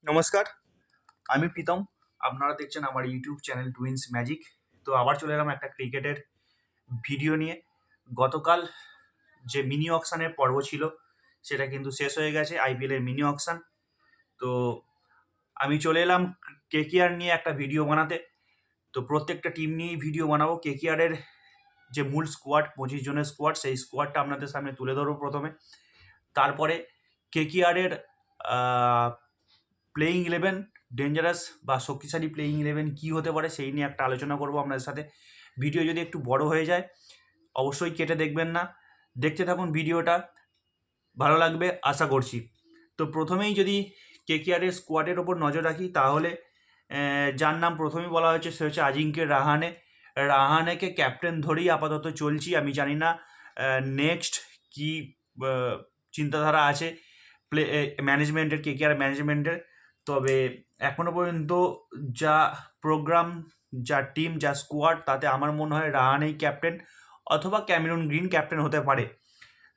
নমস্কার, আমি প্রীতম। আপনারা দেখছেন আমার ইউটিউব চ্যানেল টুইন্স ম্যাজিক। তো আবার চলে এলাম একটা ক্রিকেটের ভিডিও নিয়ে। গতকাল যে মিনি অকশানের পর্ব ছিল সেটা কিন্তু শেষ হয়ে গেছে, আইপিএলের মিনি অকশান। তো আমি চলে এলাম কেকেআর নিয়ে একটা ভিডিও বানাতে। তো প্রত্যেকটা টিম নিয়েই ভিডিও বানাবো। কেকেআরের যে মূল স্কোয়াড, 25 জনের স্কোয়াড, সেই স্কোয়াডটা আপনাদের সামনে তুলে ধরবো প্রথমে। তারপরে কেকেআরের প্লেয়িং ইলেভেন, ডেঞ্জারাস বা শক্তিশালী প্লেয়িং ইলেভেন কী হতে পারে সেই নিয়ে একটা আলোচনা করবো আপনাদের সাথে। ভিডিও যদি একটু বড় হয়ে যায় অবশ্যই কেটে দেখবেন না, দেখতে থাকুন ভিডিওটা, ভালো লাগবে আশা করছি। তো প্রথমেই যদি কেকেআরের স্কোয়াডের ওপর নজর রাখি তাহলে যার নাম প্রথমেই বলা হয়েছে সে হচ্ছে আজিঙ্কে রাহানে। রাহানেকে ক্যাপ্টেন ধরেই আপাতত চলছি। আমি জানি না নেক্সট কি চিন্তাধারা আছে ম্যানেজমেন্টের, কেকেআর ম্যানেজমেন্টের। তবে এখনও পর্যন্ত যা প্রোগ্রাম, যা টিম, যা স্কোয়াড, তাতে আমার মনে হয় রাহানেই ক্যাপ্টেন অথবা ক্যামেরন গ্রিন ক্যাপ্টেন হতে পারে।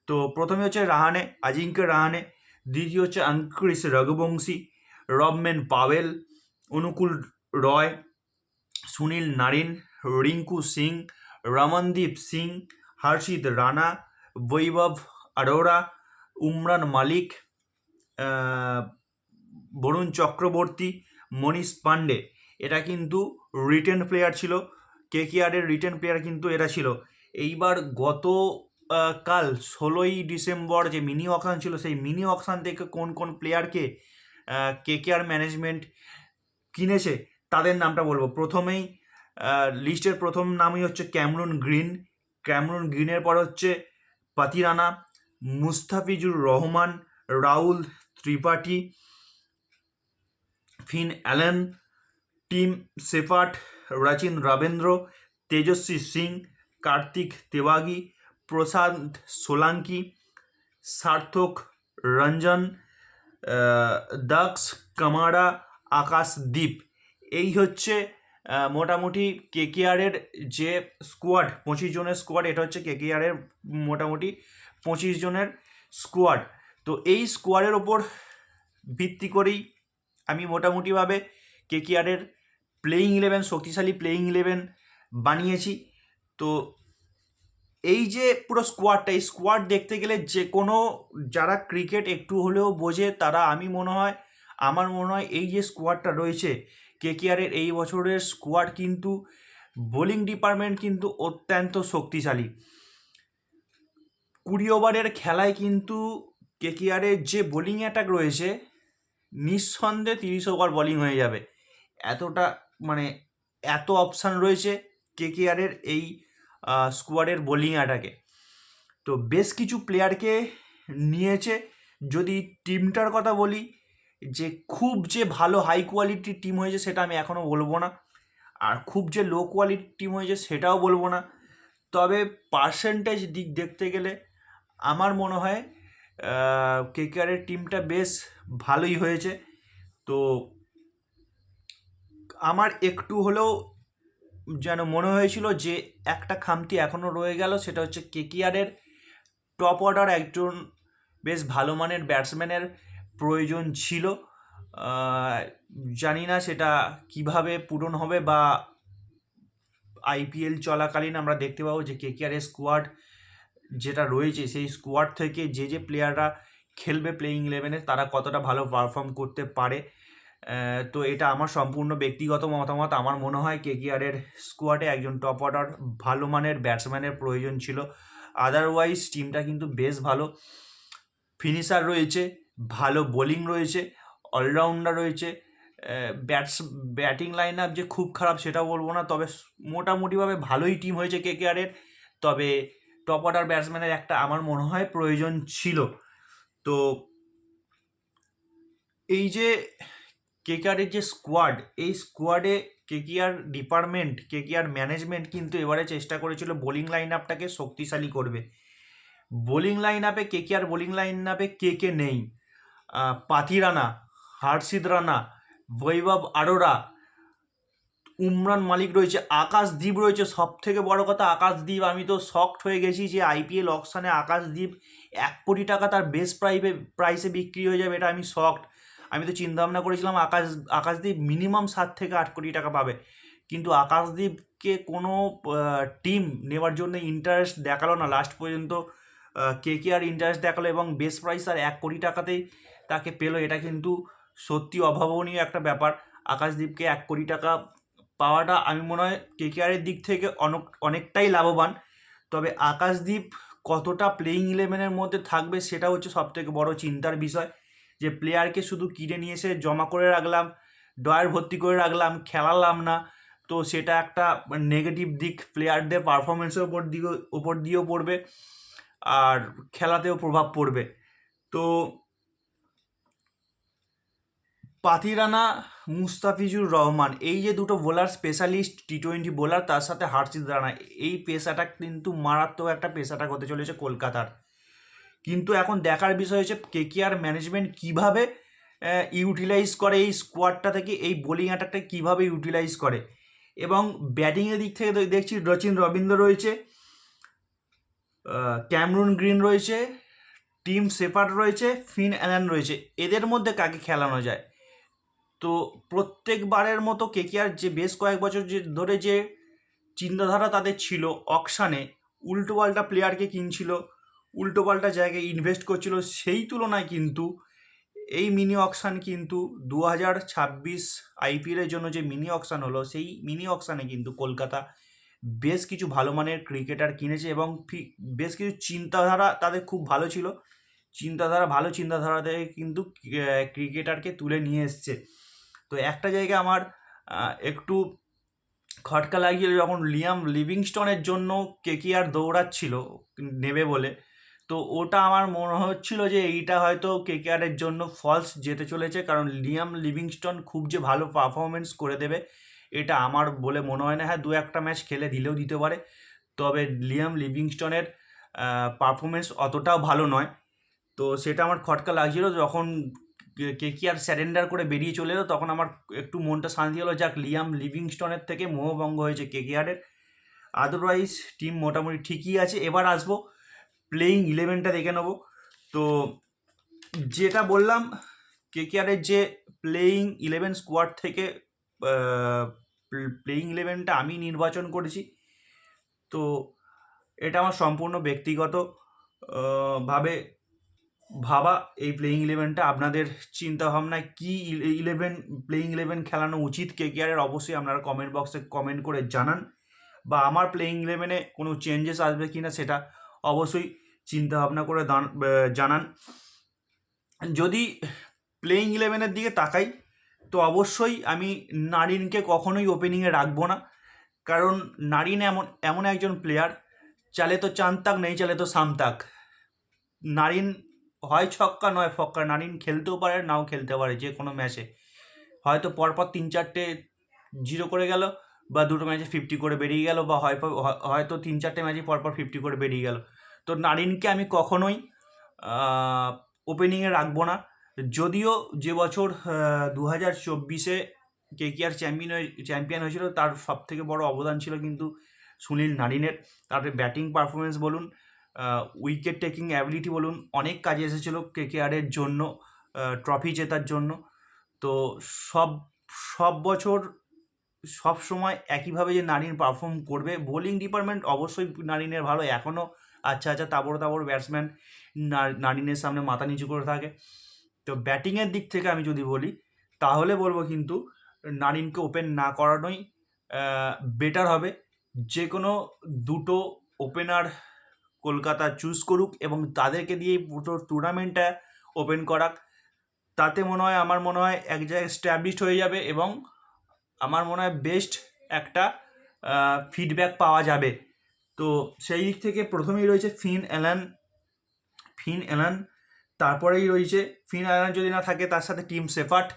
তো প্রথমে হচ্ছে রাহানে, আজিঙ্কে রাহানে। দ্বিতীয় হচ্ছে অঙ্কুরিশ রঘুবংশী, রবম্যান পাওয়েল, অনুকূল রয়, সুনীল নারিন, রিঙ্কু সিং, রমনদীপ সিং, হর্ষিত রানা, বৈভব আরোরা, উমরান মালিক, বরুণ চক্রবর্তী, মনীষ পান্ডে। এটা কিন্তু রিটেন প্লেয়ার ছিল, কেকেআরের রিটেন প্লেয়ার কিন্তু এরা ছিল। এইবার কাল 16ই ডিসেম্বর যে মিনি অকশান ছিল, সেই মিনি অকশান থেকে কোন কোন প্লেয়ারকে কেকেআর ম্যানেজমেন্ট কিনেছে তাদের নামটা বলবো। প্রথমেই লিস্টের প্রথম নামই হচ্ছে ক্যামরুন গ্রিন। ক্যামরুন গ্রিনের পর হচ্ছে Pathirana, Mustafizur Rahman, Rahul Tripathi, Finn Allen, Tim Seifert, Rachin Ravindra, Tejasvi Singh, Kartik Tyagi, Prashant Solanki, Sarthak Ranjan, দক্ষ কামারা, আকাশদীপ। এই হচ্ছে মোটামুটি কেকেআরের যে স্কোয়াড, 25 জনের স্কোয়াড। এটা হচ্ছে কেকেআরের মোটামুটি 25 জনের স্কোয়াড। তো এই স্কোয়াডের ওপর ভিত্তি করেই আমি মোটামুটিভাবে কেকেআরের প্লেয়িং ইলেভেন, শক্তিশালী প্লেয়িং ইলেভেন বানিয়েছি। তো এই যে পুরো স্কোয়াডটা, এই স্কোয়াড দেখতে গেলে যে কোনো যারা ক্রিকেট একটু হলেও বোঝে তারা, আমার মনে হয় এই যে স্কোয়াডটা রয়েছে কেকেআরের এই বছরের স্কোয়াড, কিন্তু বোলিং ডিপার্টমেন্ট কিন্তু অত্যন্ত শক্তিশালী। 20 ওভারের খেলায় কিন্তু কেকেআরের যে বোলিং অ্যাটাক রয়েছে, নিঃসন্দেহে 30 ওভার বোলিং হয়ে যাবে। এতটা মানে এত অপশান রয়েছে কেকেআরের এই স্কোয়াডের বোলিং অ্যাটাকে। তো বেশ কিছু প্লেয়ারকে নিয়েছে। যদি টিমটার কথা বলি, যে খুব যে ভালো হাই কোয়ালিটির টিম হয়েছে সেটা আমি এখনও বলবো না, আর খুব যে লো কোয়ালিটির টিম হয়েছে সেটাও বলবো না। তবে পার্সেন্টেজ দিক দেখতে গেলে আমার মনে হয় কেকেআরের টিমটা বেশ ভালোই হয়েছে। তো আমার একটু হলেও যেন মনে হয়েছিল যে একটা খামতি এখনও রয়ে গেল, সেটা হচ্ছে কেকেআরের টপ অর্ডার একজন বেশ ভালো মানের ব্যাটসম্যানের প্রয়োজন ছিল। জানি না সেটা কিভাবে পূরণ হবে, বা আইপিএল চলাকালীন আমরা দেখতে পাবো যে কেকেআরের স্কোয়াড যেটা রয়েছে সেই স্কোয়াড থেকে যে প্লেয়াররা খেলবে প্লেয়িং ইলেভেনে তারা কতটা ভালো পারফর্ম করতে পারে। তো এটা আমার সম্পূর্ণ ব্যক্তিগত মতামত। আমার মনে হয় কেকেআরের স্কোয়াডে একজন টপ অর্ডার ভালো মানের ব্যাটসম্যানের প্রয়োজন ছিল। আদারওয়াইজ টিমটা কিন্তু বেশ ভালো, ফিনিশার রয়েছে, ভালো বোলিং রয়েছে, অলরাউন্ডার রয়েছে। ব্যাটিং লাইন আপ যে খুব খারাপ সেটাও বলবো না, তবে মোটামুটিভাবে ভালোই টিম হয়েছে কেকেআরের। তবে টপ অর্ডার ব্যাটসম্যানের একটা আমার মনে হয় প্রয়োজন ছিল। তো এই যে কেকেআরের যে স্কোয়াড, এই স্কোয়াডে কেকেআর ম্যানেজমেন্ট কিন্তু এবারে চেষ্টা করেছিল বোলিং লাইন আপটাকে শক্তিশালী করবে। কেকেআর বোলিং লাইন আপে কে নেই? পাতিরানা, হর্ষিত রানা, বৈভব আরোরা, উমরান মালিক রয়েছে, আকাশদীপ রয়েছে। সব থেকে বড় কথা আকাশদীপ, আমি তো শকড হয়ে গেছি যে আইপিএল অকশানে আকাশদীপ 1 কোটি টাকা তার বেস্ট প্রাইসে বিক্রি হয়ে যাবে, এটা আমি শকড। আমি তো চিন্তা ভাবনা করেছিলাম আকাশদীপ মিনিমাম 7 থেকে 8 কোটি টাকা পাবে, কিন্তু আকাশদীপকে কোনো টিম নেওয়ার জন্য ইন্টারেস্ট দেখালো না লাস্ট পর্যন্ত। কেকেআর ইন্টারেস্ট দেখালো এবং বেস প্রাইস আর 1 কোটি টাকাতেই তাকে পেলো। এটা কিন্তু সত্যি অভাবনীয় একটা ব্যাপার। আকাশদীপকে 1 কোটি টাকা পাওয়াটা আমি মনে হয় কেকেআরের দিক থেকে অনেকটাই লাভবান। তবে আকাশদীপ কতটা প্লেইং ইলেভেনের মধ্যে থাকবে সেটা হচ্ছে সবথেকে বড় চিন্তার বিষয়, যে প্লেয়ারকে শুধু কিনে নিয়ে এসে জমা করে রাখলাম, ড্রয়ার ভর্তি করে রাখলাম, খেলালাম না, তো সেটা একটা নেগেটিভ দিক প্লেয়ারদের পারফরমেন্সের উপর দিয়েও পড়বে আর খেলাতেও প্রভাব পড়বে। তো পাতিরানা, মুস্তাফিজুর রহমান, এই যে দুটো বোলার স্পেশালিস্ট টি-20 বোলার, তার সাথে হার্ষিত রানা, এই পেসাটা কিন্তু মারাত্মক একটা পেসাটা হতে চলেছে কলকাতার। কিন্তু এখন দেখার বিষয় হচ্ছে কেকেআর ম্যানেজমেন্ট কীভাবে ইউটিলাইজ করে এই স্কোয়াডটা থেকে, এই বোলিং অ্যাটাকটা কীভাবে ইউটিলাইজ করে। এবং ব্যাটিংয়ের দিক থেকে দেখছি রচিন রবীন্দ্র রয়েছে, ক্যামরুন গ্রিন রয়েছে, টিম শেপার্ড রয়েছে, ফিন অ্যালান রয়েছে। এদের মধ্যে কাকে খেলানো যায়? তো প্রত্যেকবারের মতো কেকেআর যে বেশ কয়েক বছর ধরে যে চিন্তাধারা তাদের ছিল, অকশানে উল্টোপাল্টা প্লেয়ারকে কিনছিল, উল্টোপাল্টা জায়গায় ইনভেস্ট করছিল, সেই তুলনায় কিন্তু এই মিনি অকশান কিন্তু 2026 আইপিএলের জন্য যে মিনি অকশান হলো, সেই মিনি অকশানে কিন্তু কলকাতা বেশ কিছু ভালো মানের ক্রিকেটার কিনেছে এবং বেশ কিছু চিন্তাধারা তাদের খুব ভালো ছিল, ভালো চিন্তাধারা থেকে কিন্তু ক্রিকেটারকে তুলে নিয়ে এসছে। তো একটা জায়গায় আমার একটু খটকা লাগিয়ে যখন লিয়াম লিভিংস্টনের জন্য কেকেআর দৌড়াচ্ছিল নেবে বলে, তো ওটা আমার মনে হচ্ছিল যে এইটা হয়তো কেকেআরের জন্য ফলস যেতে চলেছে, কারণ লিয়াম লিভিংস্টন খুব যে ভালো পারফরমেন্স করে দেবে এটা আমার বলে মনে হয় না। হ্যাঁ, 2-1টা ম্যাচ খেলে দিলেও দিতে পারে, তবে লিয়াম লিভিংস্টনের পারফরমেন্স অতটাও ভালো নয়। তো সেটা আমার খটকা লাগছিল যখন কেকেআর স্যারেন্ডার করে বেরিয়ে চলে এলো, তখন আমার একটু মনটা শান্তি হলো, যাক লিয়াম লিভিংস্টনের থেকে মোহভঙ্গ হয়েছে কেকেআরের। আদারওয়াইজ টিম মোটামুটি ঠিকই আছে। এবার আসবো প্লেইং ইলেভেনটা দেখে নেবো। তো যেটা বললাম, কেকেআরের যে প্লেইং ইলেভেন স্কোয়াড থেকে প্লেইং ইলেভেনটা আমি নির্বাচন করেছি, তো এটা আমার সম্পূর্ণ ব্যক্তিগত ভাবে ভাবা এই প্লেইং ইলেভেনটা। আপনাদের চিন্তাভাবনায় কী প্লেইং ইলেভেন খেলানো উচিত কেকেআরের, অবশ্যই আপনারা কমেন্ট বক্সে কমেন্ট করে জানান, বা আমার প্লেইং ইলেভেনে কোনো চেঞ্জেস আসবে কি না সেটা অবশ্যই চিন্তাভাবনা করে জানান। যদি প্লেইং ইলেভেনের দিকে তাকাই, তো অবশ্যই আমি নারিনকে কখনোই ওপেনিংয়ে রাখবো না, কারণ নারিন এমন একজন প্লেয়ার, চালে তো চাঁদ তাক, নেই চালে তো শাম তাক। নারিন হয় ছক্কা নয় ফক্কা, নারিন খেলতেও পারে নাও খেলতে পারে যে কোনো ম্যাচে, হয়তো পরপর 3-4টে 0 করে গেল, বা 2টো ম্যাচে 50 করে বেরিয়ে গেল, বা হয়তো 3-4টে ম্যাচে পরপর 50 করে বেরিয়ে গেল। তো নারিনকে আমি কখনোই ওপেনিংয়ে রাখবো না। যদিও যে বছর 2024-এ কেকেআর চ্যাম্পিয়ন হয়েছিল, তার সবথেকে বড় অবদান ছিল কিন্তু সুনীল নারিনের। তার ব্যাটিং পারফরমেন্স বলুন, উইকেট টেকিং অ্যাবিলিটি বলুন, অনেক কাজে এসেছিলো কেকেআরের জন্য, ট্রফি জেতার জন্য। তো সব বছর সব সময় একইভাবে যে নারিন পারফর্ম করবে, বোলিং ডিপার্টমেন্ট অবশ্যই নারিনের ভালো, এখনও আচ্ছা তাবড় ব্যাটসম্যান নারিনের সামনে মাথা নিচু করে থাকে। তো ব্যাটিংয়ের দিক থেকে আমি যদি বলি, তাহলে বলবো কিন্তু নারিনকে ওপেন না করানোই বেটার হবে। যে কোনো দুটো ওপেনার কলকাতা চুজ করুক এবং তাদেরকে দিয়েই পুরো টুর্নামেন্টটা ওপেন করাক, তাতে আমার মনে হয় এক জায়গায় এস্টাবলিশড হয়ে যাবে এবং আমার মনে হয় বেস্ট একটা ফিডব্যাক পাওয়া যাবে। তো সেই দিক থেকে প্রথমেই রয়েছে ফিন অ্যালান, তারপরেই রয়েছে ফিন অ্যালান যদি না থাকে তার সাথে টিম শেপার্ড,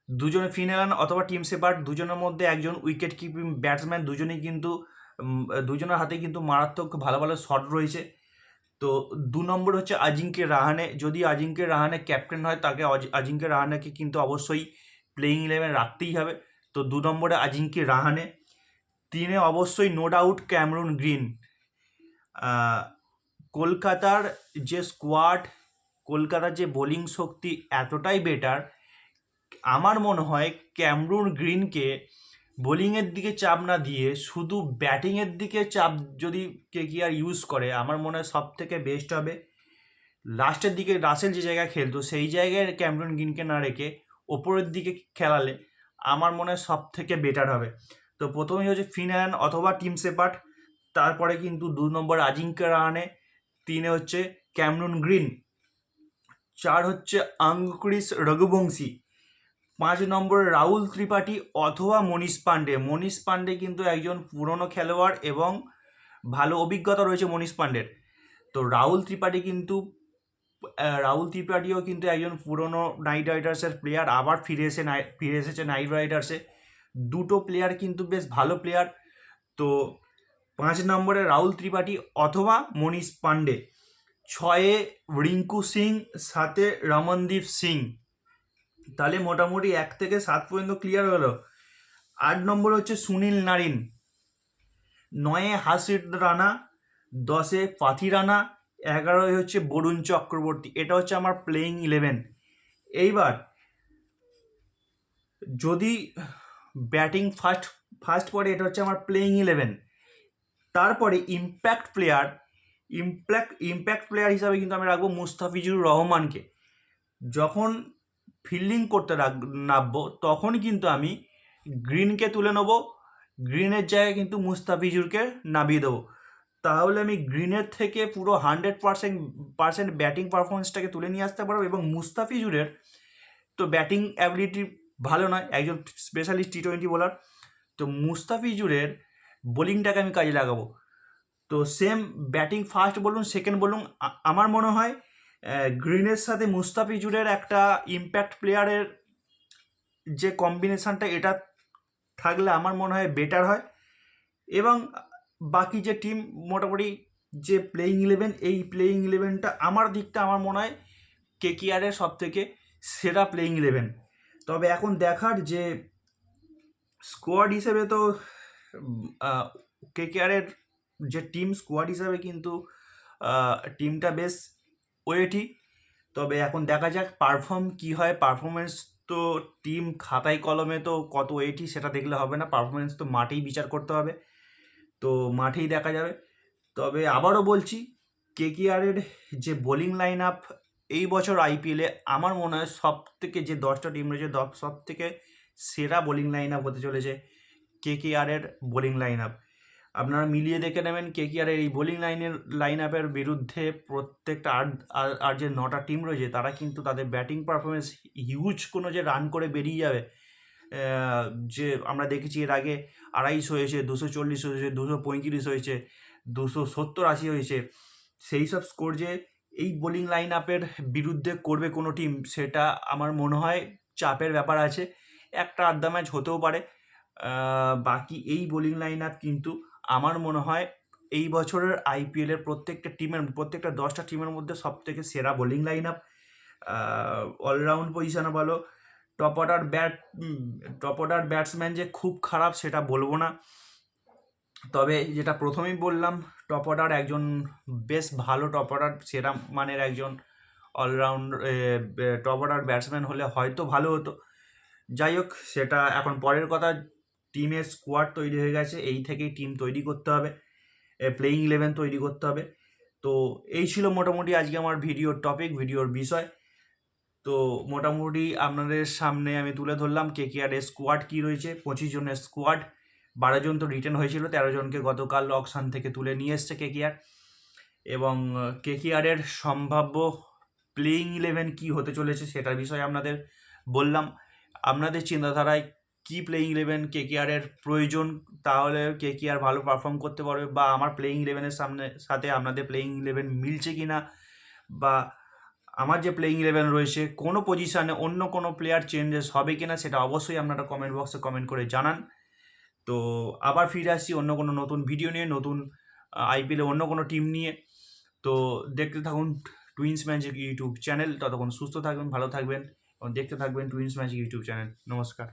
দুজনে ফিন অ্যালান অথবা টিম শেপার্ড, দুজনের মধ্যে একজন উইকেট কিপিং ব্যাটসম্যান, দুজনের হাতে কিন্তু মারাত্মক ভালো ভালো শট রয়েছে। তো 2 নম্বর হচ্ছে আজিঙ্কে রাহানে, যদি আজিঙ্কে রাহানে ক্যাপ্টেন হয় তাকে আজিঙ্কে রাহানেকে কিন্তু অবশ্যই প্লেইং ইলেভেন রাখতেই হবে। তো 2 নম্বরে আজিঙ্কে রাহানে, 3-এ অবশ্যই নো ডাউট ক্যামরুন গ্রিন। কলকাতার যে স্কোয়াড, কলকাতার যে বোলিং শক্তি এতটাই বেটার আমার মনে হয় ক্যামরুন গ্রিনকে বোলিংয়ের দিকে চাপ না দিয়ে শুধু ব্যাটিংয়ের দিকে চাপ যদি কেকেআর ইউজ করে, আমার মনে হয় সব থেকে বেস্ট হবে। লাস্টের দিকে রাসেল যে জায়গায় খেলতো সেই জায়গায় ক্যামরুন গ্রিনকে না রেখে ওপরের দিকে খেলালে আমার মনে হয় সব থেকে বেটার হবে। তো প্রথমেই হচ্ছে ফিন অ্যালান অথবা টিম শেপার্ড, তারপরে কিন্তু 2 নম্বর আজিঙ্ক্য রাহানে, 3 হচ্ছে ক্যামরুন গ্রিন, 4 হচ্ছে আঙ্কুরিশ রঘুবংশী, 5 নম্বরে রাহুল ত্রিপাঠী অথবা মনীষ পাণ্ডে। মনীষ পাণ্ডে কিন্তু একজন পুরনো খেলোয়াড় এবং ভালো অভিজ্ঞতা রয়েছে মনীষ পাণ্ডের। তো রাহুল ত্রিপাঠীও কিন্তু একজন পুরনো নাইট রাইডার্সের প্লেয়ার, আবার ফিরে এসেছে নাইট রাইডার্সে। দুটো প্লেয়ার কিন্তু বেশ ভালো প্লেয়ার। তো 5 নম্বরে রাহুল ত্রিপাঠী অথবা মনীষ পাণ্ডে, 6 রিঙ্কু সিং, 7 রমনদীপ সিং। তাহলে মোটামুটি 1 থেকে 7 পর্যন্ত ক্লিয়ার হলো। 8 নম্বর হচ্ছে সুনীল নারিন, 9 হাসির রানা, 10 পাথি রানা, 11 হচ্ছে বরুণ চক্রবর্তী। এটা হচ্ছে আমার প্লেইং 11। এইবার যদি ব্যাটিং ফার্স্ট পরে, এটা হচ্ছে আমার প্লেইং 11। তারপরে ইম্প্যাক্ট প্লেয়ার হিসাবে কিন্তু আমি রাখবো মুস্তাফিজুর রহমানকে। যখন ফিল্ডিং করতে নামবো তখন কিন্তু আমি গ্রিনকে তুলে নেবো, গ্রিনের জায়গায় কিন্তু মুস্তাফিজুরকে নামিয়ে দেবো। তাহলে আমি গ্রিনের থেকে পুরো 100% ব্যাটিং পারফরমেন্সটাকে তুলে নিয়ে আসতে পারবো। এবং মুস্তাফিজুরের তো ব্যাটিং অ্যাবিলিটি ভালো নয়, একজন স্পেশালিস্ট T20 বোলার। তো মুস্তাফিজুরের বোলিংটাকে আমি কাজে লাগাবো। তো সেম ব্যাটিং ফার্স্ট বলুন সেকেন্ড বলুন, আমার মনে হয় গ্রিনের সাথে মুস্তাফিজুরের একটা ইম্প্যাক্ট প্লেয়ারের যে কম্বিনেশানটা, এটা থাকলে আমার মনে হয় বেটার হয়। এবং বাকি যে টিম মোটামুটি যে প্লেইং 11, এই প্লেইং 11টা আমার মনে হয় কেকেআরের সব থেকে সেরা প্লেইং 11। তবে এখন দেখার যে স্কোয়াড হিসেবে তো কেকেআরের যে টিম স্কোয়াড হিসাবে কিন্তু টিমটা বেশ ওয়েটি। তবে এখন দেখা যাক কি হয়। পারফরমেন্স তো টিম খাতায় কলমে তো কত ওয়েটি সেটা দেখলে হবে না, পারফরমেন্স তো মাঠেই বিচার করতে হবে। তো মাঠেই দেখা যাবে। তবে আবারও বলছি, কেকেআরের যে বোলিং লাইন আপ এই বছর আইপিএলে আমার মনে হয় সব থেকে, যে 10টা টিম রয়েছে সব থেকে সেরা বোলিং লাইন আপ হতে চলেছে কেকেআরের বোলিং লাইন আপ। আপনারা মিলিয়ে দেখে নেবেন কেকেআরের এই বোলিং লাইন আপের বিরুদ্ধে প্রত্যেকটা আর যে 9টা টিম রয়েছে তারা কিন্তু তাদের ব্যাটিং পারফরমেন্স হিউজ কোনো যে রান করে বেরিয়ে যাবে, যে আমরা দেখেছি এর আগে 250 হয়েছে, 240 হয়েছে, 235 হয়েছে, 270-80 হয়েছে, সেই সব স্কোর যে এই বোলিং লাইন আপের বিরুদ্ধে করবে কোনো টিম, সেটা আমার মনে হয় চাপের ব্যাপার আছে। একটা আধা ম্যাচ হতেও পারে। বাকি এই বোলিং লাইন আপ কিন্তু আমার মনে হয় এই বছরের আইপিএলের প্রত্যেকটা 10টা টিমের মধ্যে সব থেকে সেরা বোলিং লাইন আপ। অলরাউন্ড পজিশনে বলো, টপ অর্ডার ব্যাটসম্যান যে খুব খারাপ সেটা বলবো না। তবে যেটা প্রথমেই বললাম, বেশ ভালো সেরা মানের একজন অলরাউন্ড টপ অর্ডার ব্যাটসম্যান হলে হয়তো ভালো হতো। যাই হোক, সেটা এখন পরের কথা। টিমের স্কোয়াড তৈরি হয়ে গেছে, এই থেকেই টিম তৈরি করতে হবে, প্লেইং 11 তৈরি করতে হবে। তো এই ছিল মোটামুটি আজকে আমার ভিডিওর বিষয়। তো মোটামুটি আপনাদের সামনে আমি তুলে ধরলাম কেকেআরের স্কোয়াড কী রয়েছে। 25 জনের স্কোয়াড, 12 জন তো রিটেন হয়েছিল, 13 জনকে গতকাল অকশন থেকে তুলে নিয়ে এসছে কেকেআর। এবং কেকেআরের সম্ভাব্য প্লেইং 11 কী হতে চলেছে সেটার বিষয়ে আপনাদের বললাম। আপনাদের চিন্তাধারায় কি প্লেইং 11 কেকেআরের প্রয়োজন, তাহলে কেকেআর ভালো পারফর্ম করতে পারবে, বা আমার প্লেইং 11-এর সাথে আপনাদের প্লেইং 11 মিলছে কি না, বা আমার যে প্লেইং 11 রয়েছে কোনো পজিশানে অন্য কোনো প্লেয়ার চেঞ্জেস হবে কি না, সেটা অবশ্যই আপনারা কমেন্ট বক্সে কমেন্ট করে জানান। তো আবার ফিরে আসছি অন্য কোনো নতুন ভিডিও নিয়ে, নতুন আইপিএলে অন্য কোনো টিম নিয়ে। তো দেখতে থাকুন টুইন্স ম্যাজিক ইউটিউব চ্যানেল। ততক্ষণ সুস্থ থাকবেন, ভালো থাকবেন এবং দেখতে থাকবেন টুইন্স ম্যাজিক ইউটিউব চ্যানেল। নমস্কার।